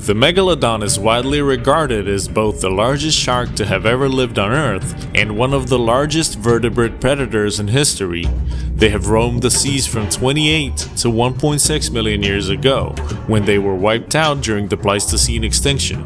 The megalodon is widely regarded as both the largest shark to have ever lived on Earth and one of the largest vertebrate predators in history. They have roamed the seas from 28 to 1.6 million years ago, when they were wiped out during the Pleistocene extinction.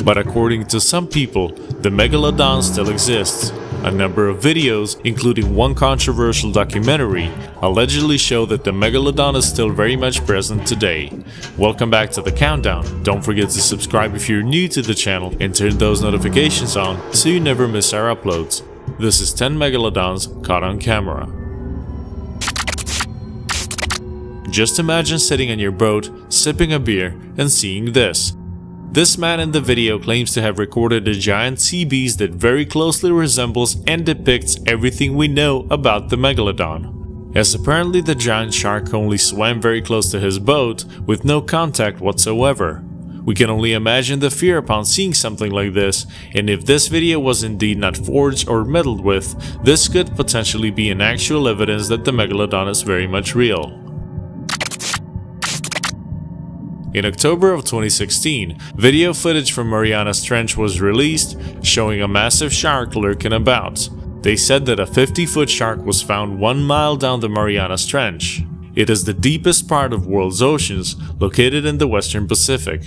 But according to some people, the megalodon still exists. A number of videos, including one controversial documentary, allegedly show that the megalodon is still very much present today. Welcome back to the countdown. Don't forget to subscribe if you're new to the channel and turn those notifications on so you never miss our uploads. This is 10 megalodons caught on camera. Just imagine sitting on your boat, sipping a beer, and seeing this. This man in the video claims to have recorded a giant sea beast that very closely resembles and depicts everything we know about the megalodon. As apparently the giant shark only swam very close to his boat with no contact whatsoever. We can only imagine the fear upon seeing something like this, and if this video was indeed not forged or meddled with, this could potentially be an actual evidence that the megalodon is very much real. In October of 2016, video footage from Mariana's Trench was released, showing a massive shark lurking about. They said that a 50-foot shark was found 1 mile down the Mariana's Trench. It is the deepest part of world's oceans, located in the Western Pacific.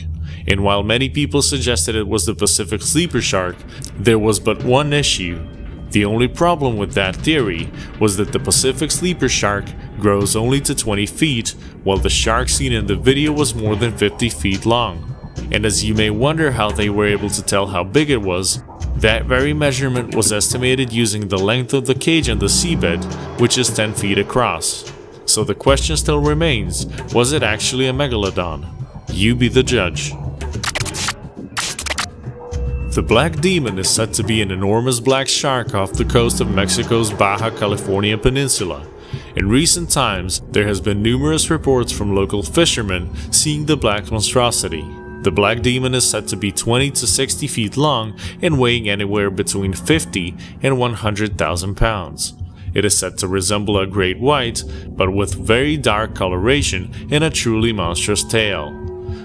And while many people suggested it was the Pacific sleeper shark, there was but one issue. The only problem with that theory was that the Pacific sleeper shark grows only to 20 feet, while the shark seen in the video was more than 50 feet long. And as you may wonder how they were able to tell how big it was, that very measurement was estimated using the length of the cage on the seabed, which is 10 feet across. So the question still remains, was it actually a megalodon? You be the judge. The Black Demon is said to be an enormous black shark off the coast of Mexico's Baja California Peninsula. In recent times, there has been numerous reports from local fishermen seeing the black monstrosity. The Black Demon is said to be 20 to 60 feet long and weighing anywhere between 50 and 100,000 pounds. It is said to resemble a great white, but with very dark coloration and a truly monstrous tail.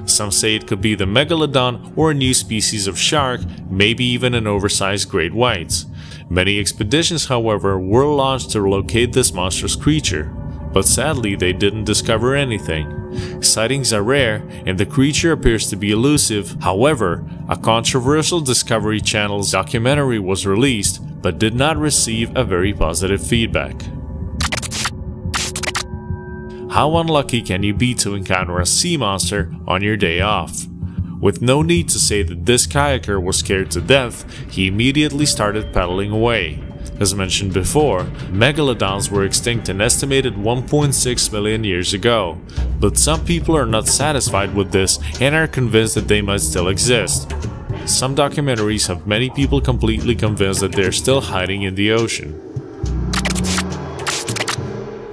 Some say it could be the megalodon or a new species of shark, maybe even an oversized great white. Many expeditions, however, were launched to locate this monstrous creature, but sadly they didn't discover anything. Sightings are rare and the creature appears to be elusive. However, a controversial Discovery Channel's documentary was released, but did not receive a very positive feedback. How unlucky can you be to encounter a sea monster on your day off? With no need to say that this kayaker was scared to death, he immediately started paddling away. As mentioned before, megalodons were extinct an estimated 1.6 million years ago, but some people are not satisfied with this and are convinced that they might still exist. Some documentaries have many people completely convinced that they're still hiding in the ocean.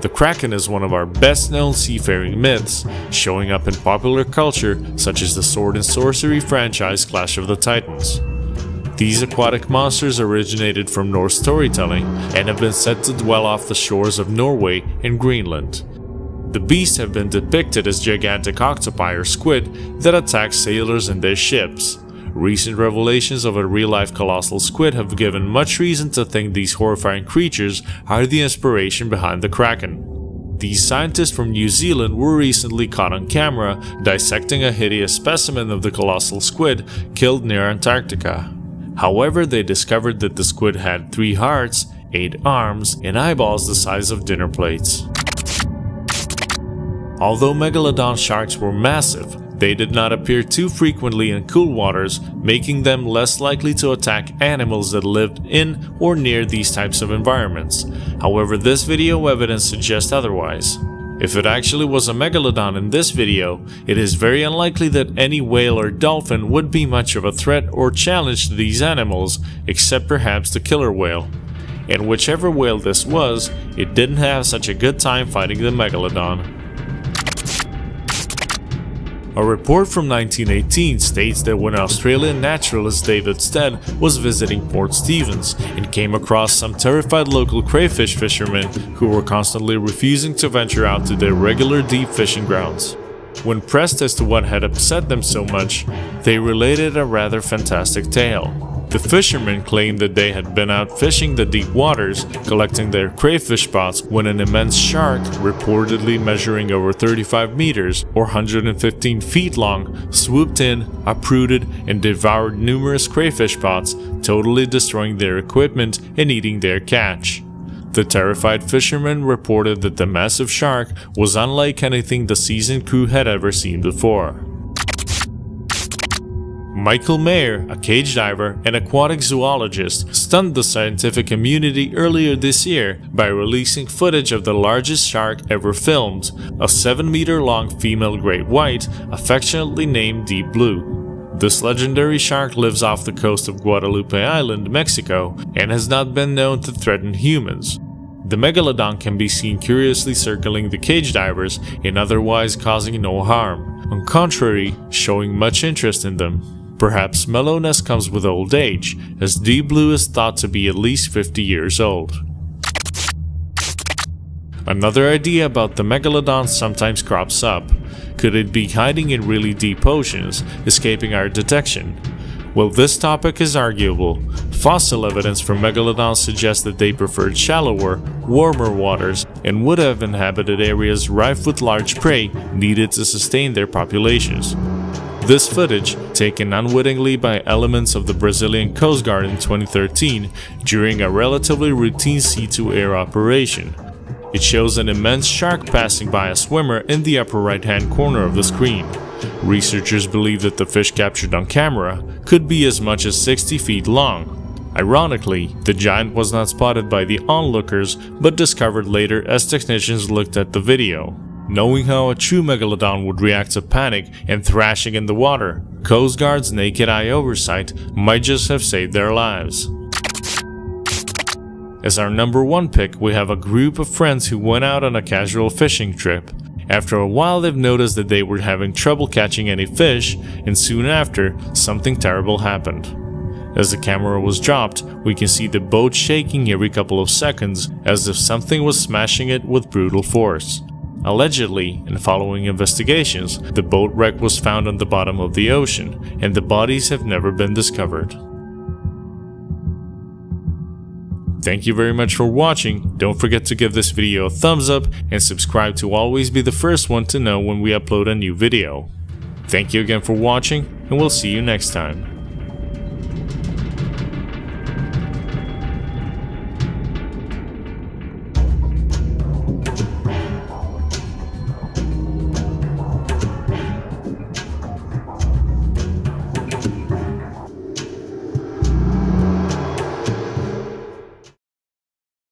The Kraken is one of our best-known seafaring myths, showing up in popular culture such as the sword and sorcery franchise Clash of the Titans. These aquatic monsters originated from Norse storytelling and have been said to dwell off the shores of Norway and Greenland. The beasts have been depicted as gigantic octopi or squid that attack sailors and their ships. Recent revelations of a real-life colossal squid have given much reason to think these horrifying creatures are the inspiration behind the Kraken. These scientists from New Zealand were recently caught on camera dissecting a hideous specimen of the colossal squid killed near Antarctica. However, they discovered that the squid had 3 hearts, 8 arms, and eyeballs the size of dinner plates. Although megalodon sharks were massive, they did not appear too frequently in cool waters, making them less likely to attack animals that lived in or near these types of environments. However, this video evidence suggests otherwise. If it actually was a megalodon in this video, it is very unlikely that any whale or dolphin would be much of a threat or challenge to these animals, except perhaps the killer whale. And whichever whale this was, it didn't have such a good time fighting the megalodon. A report from 1918 states that when Australian naturalist David Stead was visiting Port Stephens and came across some terrified local crayfish fishermen who were constantly refusing to venture out to their regular deep fishing grounds. When pressed as to what had upset them so much, they related a rather fantastic tale. The fishermen claimed that they had been out fishing the deep waters, collecting their crayfish spots, when an immense shark, reportedly measuring over 35 meters or 115 feet long, swooped in, uprooted, and devoured numerous crayfish spots, totally destroying their equipment and eating their catch. The terrified fishermen reported that the massive shark was unlike anything the seasoned crew had ever seen before. Michael Mayer, a cage diver and aquatic zoologist, stunned the scientific community earlier this year by releasing footage of the largest shark ever filmed, a 7-meter-long female great white, affectionately named Deep Blue. This legendary shark lives off the coast of Guadalupe Island, Mexico, and has not been known to threaten humans. The megalodon can be seen curiously circling the cage divers and otherwise causing no harm, on contrary, showing much interest in them. Perhaps mellowness comes with old age, as Deep Blue is thought to be at least 50 years old. Another idea about the megalodon sometimes crops up. Could it be hiding in really deep oceans, escaping our detection? Well, this topic is arguable. Fossil evidence for megalodons suggests that they preferred shallower, warmer waters and would have inhabited areas rife with large prey needed to sustain their populations. This footage, taken unwittingly by elements of the Brazilian Coast Guard in 2013 during a relatively routine sea-to-air operation. It shows an immense shark passing by a swimmer in the upper right-hand corner of the screen. Researchers believe that the fish captured on camera could be as much as 60 feet long. Ironically, the giant was not spotted by the onlookers but discovered later as technicians looked at the video. Knowing how a true megalodon would react to panic and thrashing in the water, Coast Guard's naked eye oversight might just have saved their lives. As our number 1 pick, we have a group of friends who went out on a casual fishing trip. After a while, they've noticed that they were having trouble catching any fish, and soon after, something terrible happened. As the camera was dropped, we can see the boat shaking every couple of seconds as if something was smashing it with brutal force. Allegedly, in following investigations, the boat wreck was found on the bottom of the ocean, and the bodies have never been discovered. Thank you very much for watching. Don't forget to give this video a thumbs up and subscribe to always be the first one to know when we upload a new video. Thank you again for watching, and we'll see you next time.